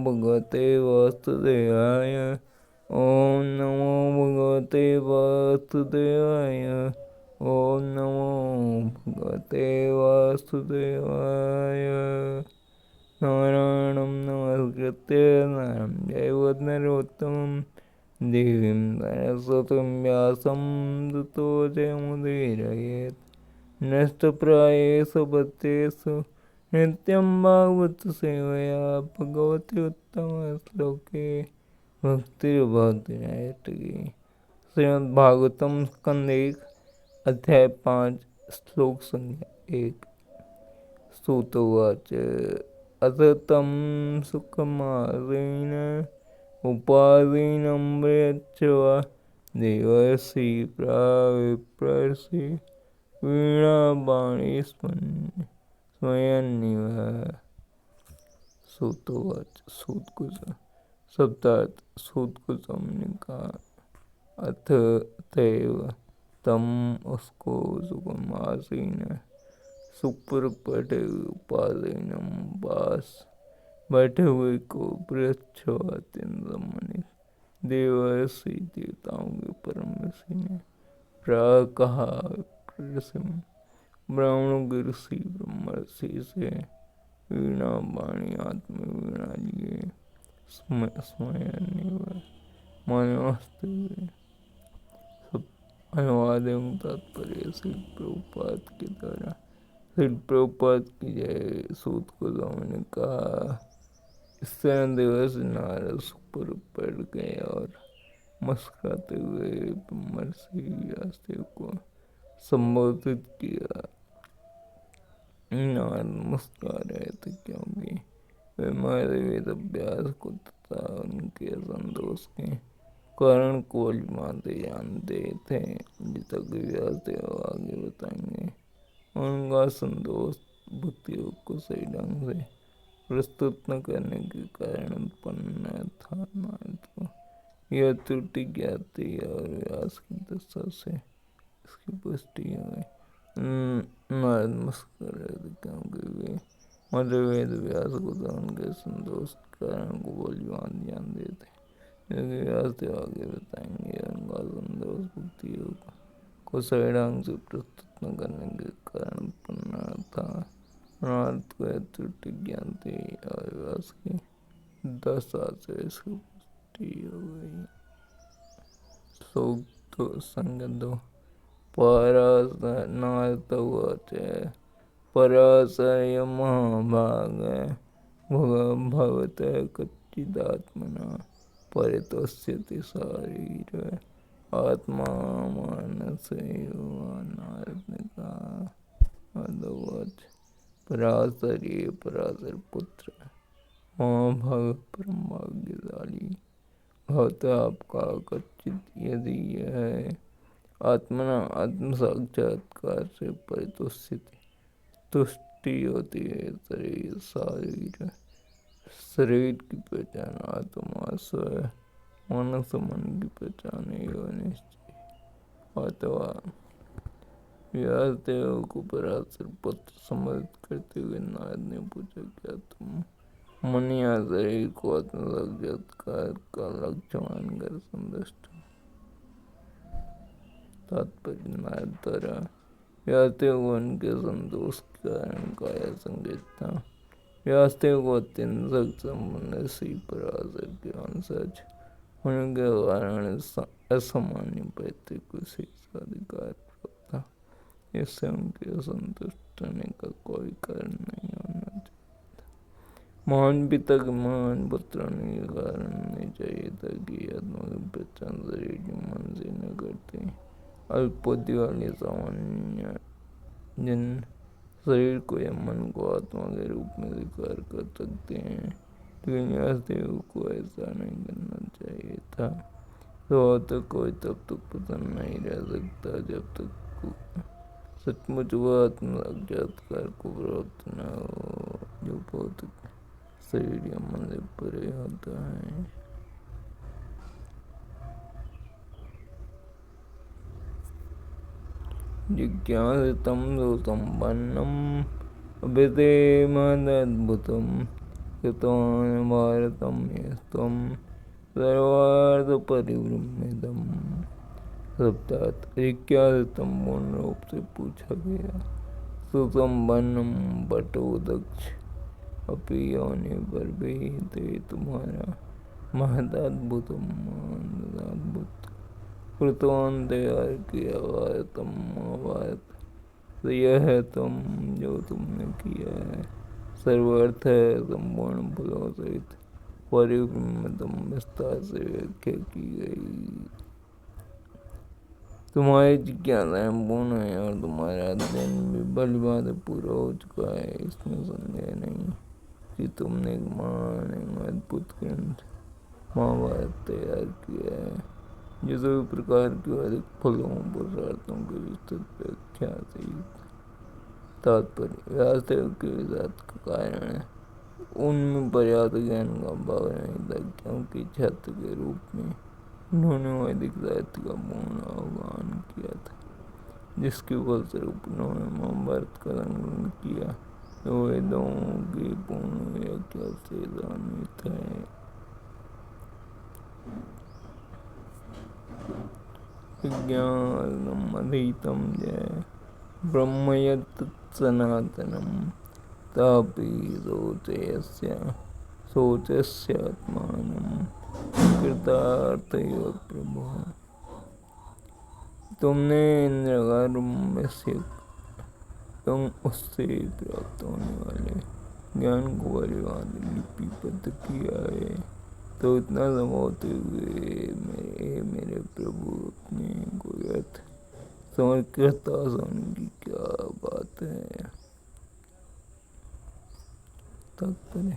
भगवते वासुदेवाय। ओम नमो भगवते वासुदेवाय। ओम नमो भगवते वासुदेवाय। नारायणं नमस्कृत्य नरं चैव नरोत्तमं देवीं सरस्वतीं व्यासं ततो जयमुदीरयेत्। नष्टप्रायेषु भक्तेषु नित्यं भागवत सेवया भगवती उत्तमश्लोके भक्तिर्भवति। श्रीमद्भागवतम स्कंद 1 अध्याय 5 श्लोक संख्या 1। सूतोवाच अथ तं सुखमासीन उपासीनं मृच्छवा देवर्षि प्राविप्रसि वीणापाणि स्मयन्निव। सूतोवाच सूत कुछ शब्दार्थ सूत को समझने का अथ तैव तम उसको सुखमासीन सुपर पटे उपाधीनम पास बैठे हुए को वृक्षवातिन देवर्षि देवताओं के परम ऋषि ने प्राह कहा ब्राह्मणों के ऋषि ब्रह्मर्षि से वीणा वाणी आत्म वीणा लिए स्मयनिव मानवास्ते हुए। सब अनुवाद एवं तात्पर्य श्री प्रभुपाद के द्वारा। श्री प्रभुपाद की जय। सूत को ने कहा इस तरह दिवस नारद पर पड़ गए और मुस्कुराते हुए ब्रह्मर्षि व्यासदेव को संबोधित किया। नारद मुस्कुरा रहे थे क्योंकि वे हमारे वेद अभ्यास को तथा उनके संतोष के कारण को मानते जानते थे। जितक व्यासदेव आगे बताएंगे। उनका संतोष भक्ति को सही ढंग से प्रस्तुत न करने के कारण उत्पन्न था। नारद को यह त्रुटि ज्ञात थी और व्यास की दशा से इसकी पुष्टि हो गई। नारद मुस्कुरा रहे थे क्योंकि वे मध्य वेद व्यास को तो उनके संतोष के कारण को बोलवान जानते थे। क्योंकि व्यासदेव आगे बताएंगे उनका संतोष भक्ति को सही ढंग से प्रस्तुत न करने के कारण उत्पन्न था। नारद को यह त्रुटि ज्ञान थी और व्यास की दशा से इसकी पुष्टि हो गई। श्लोक 2 संज्ञा 2। नारदोवाच पराशर्य महाभाग भगवतः कच्चिदात्मना परितोष्यति शारीर आत्मा मानसैव। नारद ने कहा नारदोवाच पराशर्य पराशर पुत्र महाभाग परम भाग्यशाली भवतः आपका कच्चित यदि यह है आत्मना आत्म साक्षात्कार से परितोषित तुष्टि होती है। शरीर की पहचान आत्मा स्वयं मानस मन की पहचान एवं निश्चय। अथवा व्यासदेव को पराशर पुत्र संबोधित करते हुए नारद ने पूछा क्या तुम मन या शरीर को आत्म साक्षात्कार का लक्ष्य मानकर संतुष्ट हो। तात्पर्य नारद द्वारा व्यासदेव को उनके संतोष के कारण काया संकेत था। व्यासदेव को अत्यंत शक्ति संपन्न श्री पराशर के वंशज होने के कारण असामान्य पैतृक विशेषाधिकार प्राप्त था। इससे उनके संतुष्ट होने का कोई कारण नहीं होना चाहिए था। महान पिता के महान पुत्र होने के कारण नहीं चाहिए था कि आत्मा की पहचान शरीर के मन से न करते। अल्पबुद्धि वाले सामान्य जन शरीर को या मन को आत्मा के रूप में स्वीकार कर सकते हैं, लेकिन व्यासदेव को ऐसा नहीं करना चाहिए था। तो तक कोई तब तक प्रसन्न नहीं रह सकता जब तक सचमुच वह आत्म साक्षात्कार को प्राप्त न हो जो भौतिक शरीर या मन से परे होता है। जिज्ञासितं सुसम्पन्नं विधेमदद्भुतं कृतवान् भारतं यस्त्वं सर्वार्थपरिब्रह्मणम्। सप्ताह इक्यासीतम पूर्ण रूप से पूछा गया। सुसंपन्नम बटो दक्ष अपि योनि पर भी ते तुम्हारा महदद्भुतम अद्भुत कृतवान तैयार किया भारतम महाभारत। तो यह है तुम जो तुमने किया है सर्वार्थ है संपूर्ण फलों सहित परिब्रह्मतम विस्तार से व्याख्या की गई। तुम्हारी जिज्ञासाएं पूर्ण है और तुम्हारा अध्ययन भी भलीभांति पूरा हो चुका है। इसमें संदेह नहीं कि तुमने एक महान एवं अद्भुत ग्रंथ महाभारत तैयार किया है जो सभी प्रकार के अधिक फलों पुरुषार्थों की विस्तृत व्याख्या सहित तात्पर्य व्यासदेव के विषाद का कारण है। उनमें पर्याप्त ज्ञान का अभाव नहीं था क्योंकि छात्र के रूप में उन्होंने वैदिक साहित्य का पूर्ण अवगाहन किया था, जिसके फलस्वरूप उन्होंने महाभारत का संकलन किया जो वेदों की पूर्ण व्याख्या से सान्वित है। विज्ञानम अधीतम जय ब्रह्मयत् सनातनम तापि शोचस्यात्मानं कृतार्थैव प्रभो। तुमने इंद्र का रम्यस्यक एवं उससे प्राप्त होने वाले ज्ञान को भलीभांति लिपिबद्ध किया है। तो इतना सब होते हुए मेरे प्रभु अपने को व्यर्थ समर्पित होने की क्या बात है। तात्पर्य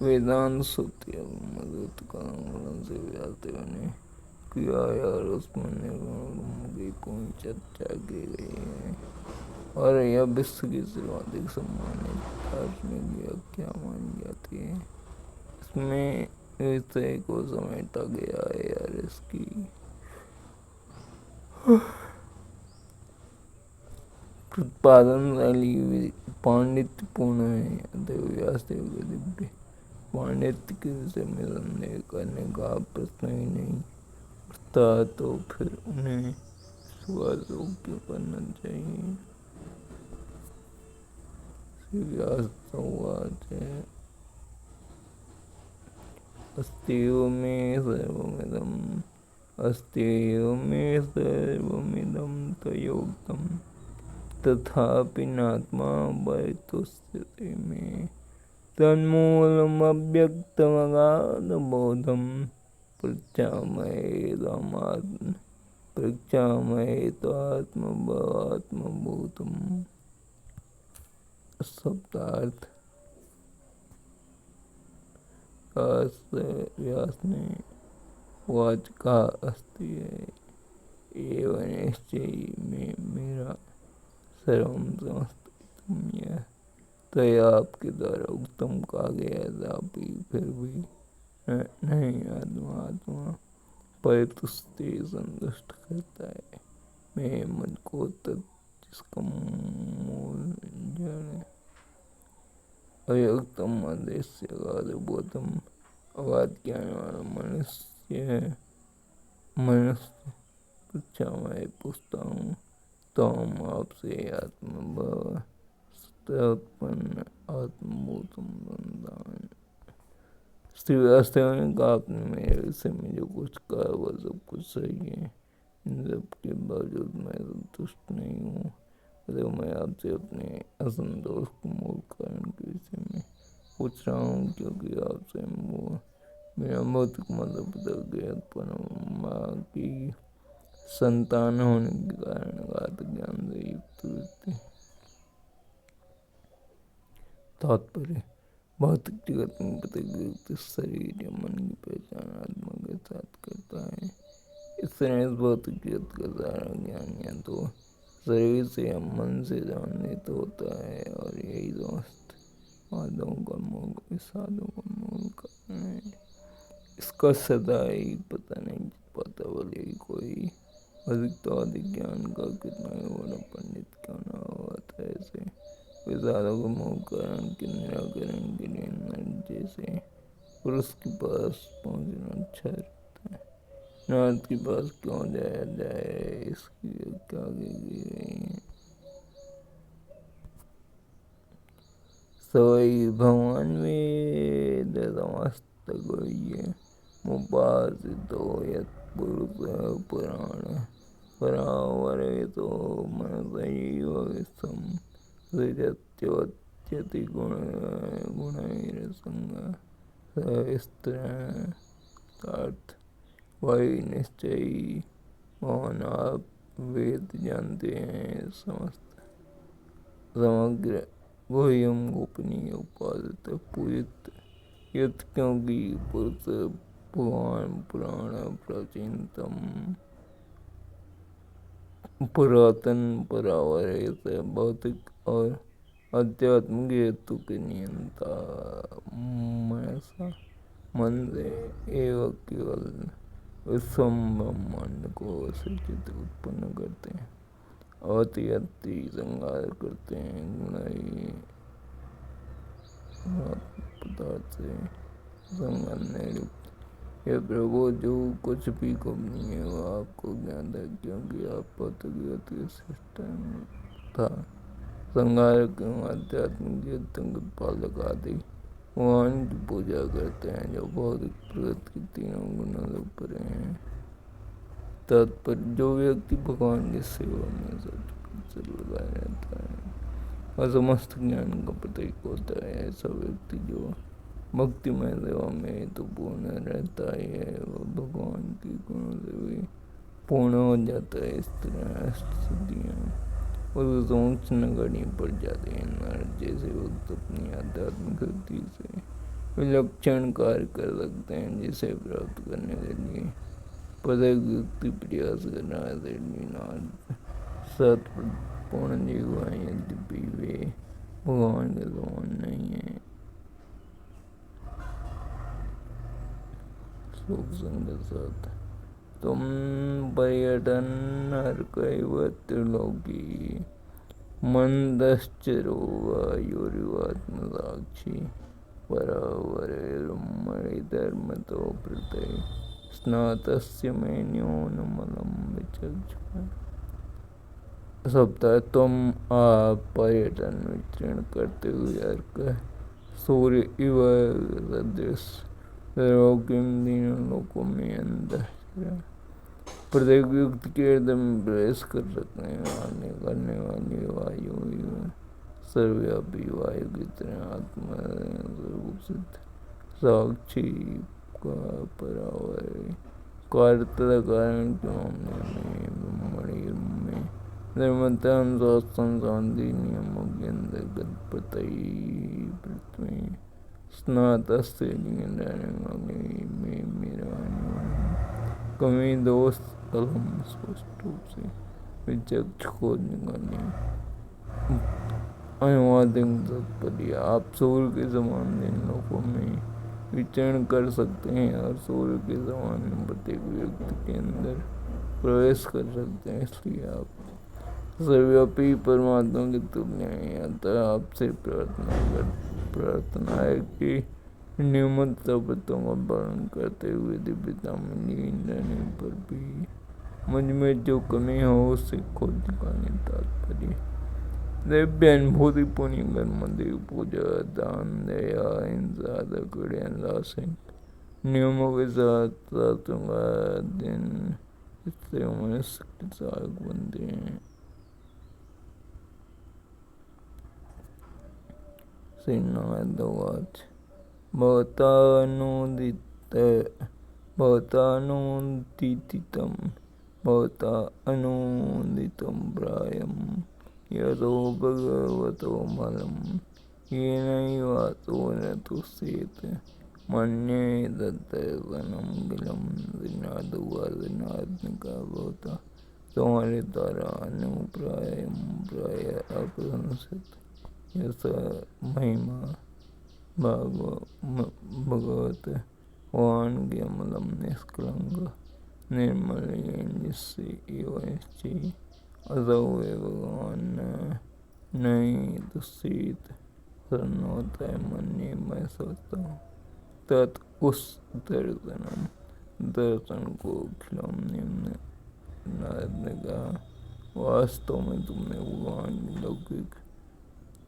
वेदांत सूत्र मधुत कान से व्यासदेव ने किया है और उसमें निर्गुण की पूर्ण चर्चा की गई है और यह विश्व की सर्वाधिक सम्मानित दार्शनिक व्याख्या मानी जाती है। इसमें विषय को समेटा गया है और इसकी प्रतिपादन शैली पांडित्यपूर्ण है। अतएव व्यासदेव के दिव्य पांडित्य के विषय में संदेह करने का प्रश्न ही नहीं उठता, तो फिर उन्हें विश्वास क्यों करना चाहिए। व्यास संवाद है अस्त्येव मे सर्वमिदं त्वयोक्तं तथापि नात्मा परितुष्यते मे तन्मूलमव्यक्तमगाधबोधं पृच्छामहे त्वात्मभवात्मभूतम्। शब्दार्थ व्यास ने वाच का अस्ति है एवं निश्चय में मेरा सर्वम समस्त यह तो आपके द्वारा उत्तम कहा गया था, फिर भी नहीं आत्मा परितुष्टि संतुष्ट करता है। मैं मुझको जिसका मूल जड़ अव्यक्तम अदृश्य अगाधबोधम अगाध ज्ञान वाला मनुष्य पृच्छा मैं पूछता हूँ तो हम आपसे आत्मभाव उत्पन्न आत्मभूतम वंदन। श्री वास्तव ने कहा आपने मेरे विषय में जो कुछ कहा वह सब कुछ सही है। इन सब के बावजूद मैं संतुष्ट नहीं हूँ। तो मैं आपसे अपने असंतोष को मूल कारण के विषय में पूछ रहा हूँ, क्योंकि आप स्वयं वो मेरा भौतिक माता पिता के उत्पन्न माँ की संतान होने के कारण अगाध ज्ञान से युक्त व्यक्ति। तात्पर्य भौतिक जगत में प्रत्येक व्यक्ति शरीर या मन की पहचान आत्मा के साथ करता है। इस तरह इस भौतिक जगत का सारा ज्ञान या तो शरीर से या मन से संबंधित होता है और यही समस्त वादों का मूल विषादों का मूल कारण है। इसका सदा ही पता नहीं चल पाता, भले ही कोई अधिक तो अधिक ज्ञान का कितना ही बड़ा पंडित क्यों न होता है। ऐसे विषादों के मूल कारण के निराकरण के लिए जैसे पुरुष के पास पहुंचना अच्छा रहता है। नारद के पास क्यों जाया जाए, इसकी व्याख्या आगे की गई है। सवई भगवान वेद समस्तगुह्य मुपासितो यत्पुरुष पुराण परावरेतो मनसैव विश्वं सृजत्योच्यति गुणैरसंगः सहस्त्रार्थ वही निश्चयी मोहन आप वेद जानते हैं समस्त समग्र गुह्यम गोपनीय उपादित पूजित यत् क्योंकि पुरुष भगवान पुराण प्राचीनतम पुरातन परावर है भौतिक और आध्यात्मिक हेतु के नियंता मनसा मन से एवं केवल विश्वम ब्रह्मांड को सृजित उत्पन्न करते हैं, अति अति श्रृंगार करते हैं गुणाई पदार्थ से संगने लिप्त। यह प्रभु जो कुछ भी गोपनीय है वह आपको ज्ञात है, क्योंकि आप पौतृक था संहार क्यों आध्यात्मिक युद्धों के पालक आदि भगवान की पूजा करते हैं जो भौतिक प्रकृति के तीनों गुणों से परे हैं। तात्पर्य जो व्यक्ति भगवान की सेवा में सच लगा रहता है और समस्त ज्ञान का प्रतीक होता है, ऐसा व्यक्ति जो भक्तिमय सेवा में तो पूर्ण रहता है वह भगवान के गुणों से भी पूर्ण हो जाता है। इस तरह स्थितियाँ उस समक्ष नगण्य पड़ जाते हैं। नारद जैसे वक्त अपनी आध्यात्मिक शक्ति से विलक्षण कार्य कर सकते हैं, जिसे प्राप्त करने के लिए प्रत्येक व्यक्ति प्रयास कर रहा है। नारद सत पूर्ण जीव हैं, यद्यपि वे भगवान के समान नहीं है। श्लोक संग साथ तुम पर्यटन हर कैवत्रिलोकी मंदश्चरो वायुरिवात्म साक्षी परावरे धर्मतो प्रत्यय स्नातस्य में न्यूनमलम विचक्षण। सप्ताह तुम आप पर्यटन विचरण करते हुए अर्क सूर्य इव सदृश तीनों लोकों में अंदर प्रत्येक व्यक्ति के हृदय में प्रवेश कर सकते हैं। आने करने वाली वायु सर्वव्यापी वायु की तरह आत्मा स्वरूप सिद्ध साक्षी का परावर कार्य कारण के मामले में ब्रह्मणि में धर्मता अनुशासन शांति नियमों के अंतर्गत पृथ्वी स्नातस्य में मेरा कमी दोष कलम स्पष्ट रूप से विचक्ष खोज निकालने। अनुवादिक तात्पर्य आप सूर्य के समान दिन लोकों में विचरण कर सकते हैं और सूर्य के समान प्रत्येक व्यक्ति के अंदर प्रवेश कर सकते हैं, इसलिए आप सर्वव्यापी परमात्मा की तुल्य हैं। अतः आपसे प्रार्थना है कि नियमित शब्दों का पालन करते हुए दिव्यता में लीन रहने पर भी मुझ में जो कमी हो उसे खोज निकालने। तात्पर्य दिव्य अनुभूति पुण्य कर्म देव पूजा दान दया हिंसा नियमों के साथ शास्त्रों का अध्ययन, इससे मनुष्य के सहायक बनते हैं। श्रीनाथ भवतानुदितं प्रायं यतो भगवतो मलं येनैवातो न तुष्येत् मन्ये तद्दर्शनं किलं श्रीनाथोवाचनात्मिका भवता तुम्हारे द्वारा अनुप्राय अप्रशंसित यस महिमा भगवत भगवान के अमलम निष्कलंक निर्मल जिससे एवं निश्चय असौ भगवान नहीं तुष्येत् प्रसन्न होता है मन, ये मैं सोचता हूँ। तत् उस दर्शन को खिलौने ने नारद ने कहा, वास्तव में तुमने भगवान की लौकिक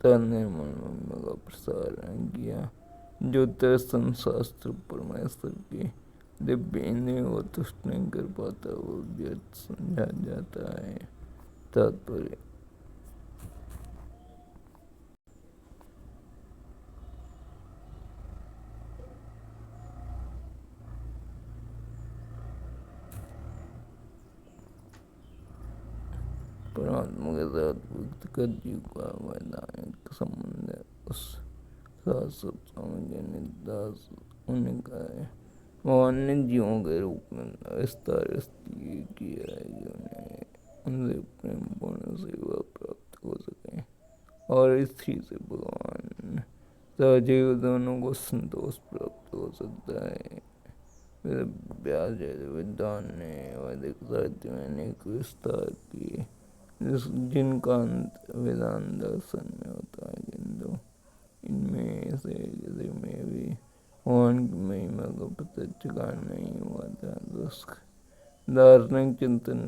तन निर्मल का प्रसारण किया। जो दर्शन शास्त्र परमेश्वर की दिव्य इंद्रियों को तुष्ट नहीं कर पाता, वो व्यर्थ समझा जाता है। तात्पर्य, परमात्मा के साथ व्यक्तिगत जीव का वैधानिक संबंध है। उस शाश्वत स्वामी के निर्दास होने का है। भगवान ने जीवों के रूप में विस्तार इसलिए किया है कि उन्हें उनसे प्रेम पूर्ण सेवा प्राप्त हो सके, और इसी से भगवान सहजीव दोनों को संतोष प्राप्त हो सकता है। व्यास जैसे विद्वान ने वैदिक साहित्य में अनेक विस्तार किए, जिनका अंत वेदांत दर्शन में होता है, किंतु इनमें से किसी में भी भगवान की महिमा का प्रत्यक्ष ज्ञान नहीं हुआ था। दार्शनिक चिंतन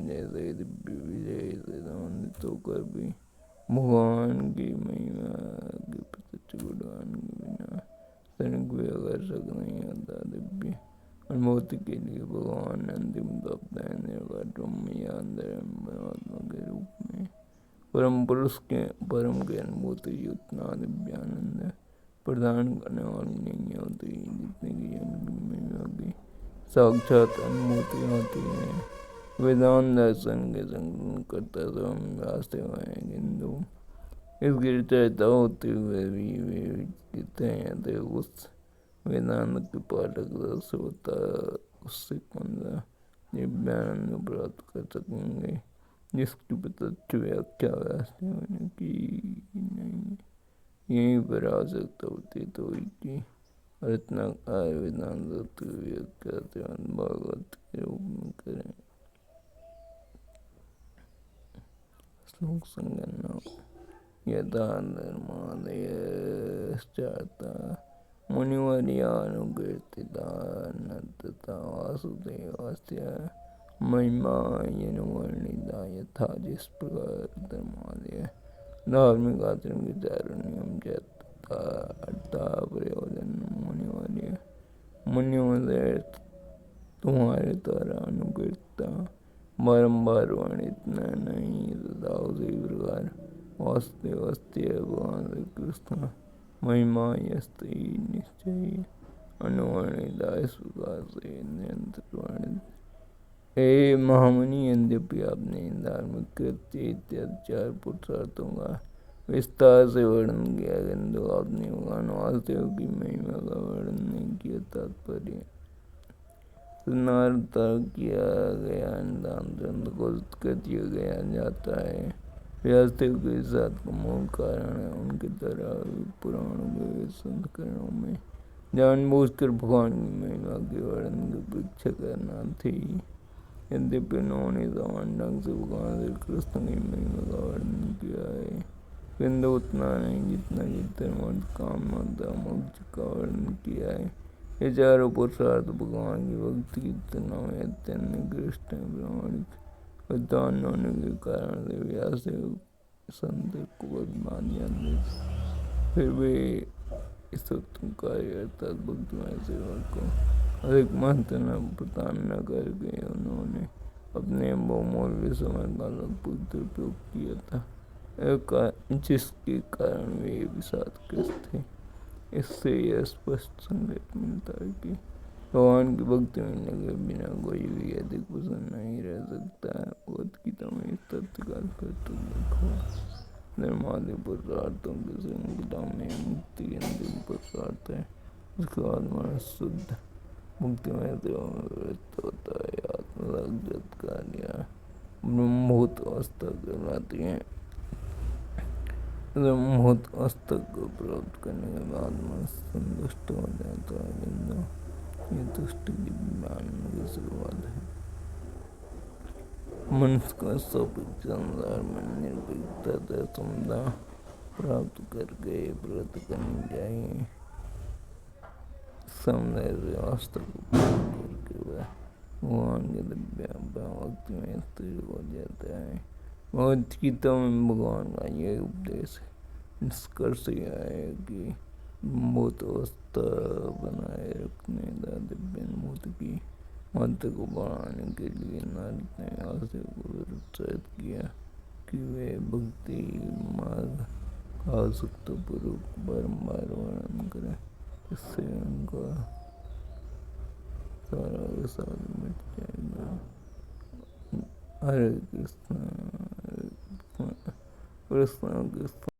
जैसे दिव्य विजय से संबंधित होकर भी भगवान की महिमा के प्रत्यक्ष गुणगान के बिना क्षणिक भी आकर्षक नहीं होता। दिव्य अनुभूति के लिए भगवान अंतिम तत्व है, निर्वाण ब्रह्म या परमात्मा के रूप में परम पुरुष के परम की अनुभूति उतना दिव्यानंद प्रदान करने वाली नहीं होती जितने की उनकी महिमा की साक्षात अनुभूति होती है। वेदांत दर्शन के संकलन करता समय वास्तव है, किंतु इसकी चर्चा होते हुए भी वे कहते हैं उस वेदांत के पाठक श्रोता उससे कौन सा दिव्यानंद प्राप्त कर सकेंगे जिसकी प्रत्यक्ष व्याख्या वास्तव ने की नहीं। यहीं पर आवश्यकता प्रतीत हुई कि रत्नाकार वेदांत की व्याख्या भागवत के रूप में करें। श्लोक संज्ञा यथा धर्मादयश्चार्था मुनिवर्यानुकीर्तिता नर्तता वासुदेवस्य महिमा येन वर्णिता, यथा जिस प्रकार धर्मादय धार्मिक आचरण के चारों नियम तथा अर्था प्रयोजन मुनियों से तुम्हारे द्वारा अनुकीर्ता बारंबार वर्णित नहीं, तथा उसी प्रकार वास्तव भगवान श्री कृष्ण महिमा यस्ति निश्चय अनुवर्णिता, इस प्रकार से निरंतर वर्णित। हे महामुनि, यद्यपि आपने धार्मिक कृत्य इत्यादि चार पुरुषार्थों का विस्तार से वर्णन किया, किंतु आपने भगवान वासुदेव की महिमा का वर्णन नहीं किया। तात्पर्य, स्नार्थ किया गया नितांत को कर दिया गया जाता है। व्यासदेव के साथ का मूल कारण है उनके द्वारा पुराणों के संस्करणों में जानबूझकर भगवान की महिमा के वर्णन की अपेक्षा करना थी। यद्यपि उन्होंने समान ढंग से भगवान श्री कृष्ण की महिमा का वर्णन किया है, किंतु उतना नहीं जितना कि धर्म काम मोक्ष का वर्णन किया है। ये चारों पुरुषार्थ भगवान की भक्ति की तुलना में अत्यंत निकृष्ट है। प्रामाणिक विद्वान होने के कारण से व्यासदेव संत को अभिमान जानते, फिर वे इस उत्तम कार्य अर्थात भक्तिमय सेवा को अधिक महत्व प्रदान न करके उन्होंने अपने बहुमूल्य समय का लगभग दुरुपयोग किया था, जिसके कारण वे विषादग्रस्त थे। इससे यह स्पष्ट संकेत मिलता है कि भगवान की भक्ति मिलने के बिना कोई भी अधिक प्रसन्न नहीं रह सकता है। भगवद्गीता में इस तथ्य का स्पष्ट उल्लेख हुआ। धर्मादि पुरुषार्थों की श्रृंखला में मुक्ति अंतिम पुरुषार्थ है। उसके बाद मनुष्य शुद्ध मुक्तिमय सेवा में प्रवृत्त होता है। आत्मसाक्षात्कार या ब्रह्मभूत अवस्था कहलाती है। ब्रह्मभूत अवस्था को प्राप्त करने के बाद मनुष्य संतुष्ट हो जाता है, किंतु ये तुष्टि की ज्ञान की शुरुआत है। मनुष्य को स्वप्न संसार में निर्भीकता, समता प्राप्त करके व्रत करने चाहिए। सामने से आस्था को पूर्ण करके वह भगवान के दिव्य भक्ति में स्थिर हो जाता है। भगवत गीता में भगवान का ये उपदेश है। निष्कर्ष यह है कि मूत अवस्था बनाए रखने का दिव्य अनुभूति की महत्व को बढ़ाने के लिए नारद ने आस्तिक को प्रोत्साहित किया कि वे भक्ति मार्ग का आसक्तिपूर्वक बारंबार वर्णन करें। इससे उनका सारा विषाद मिट जाएगा। हरे कृष्ण कृष्ण कृष्ण कृष्ण।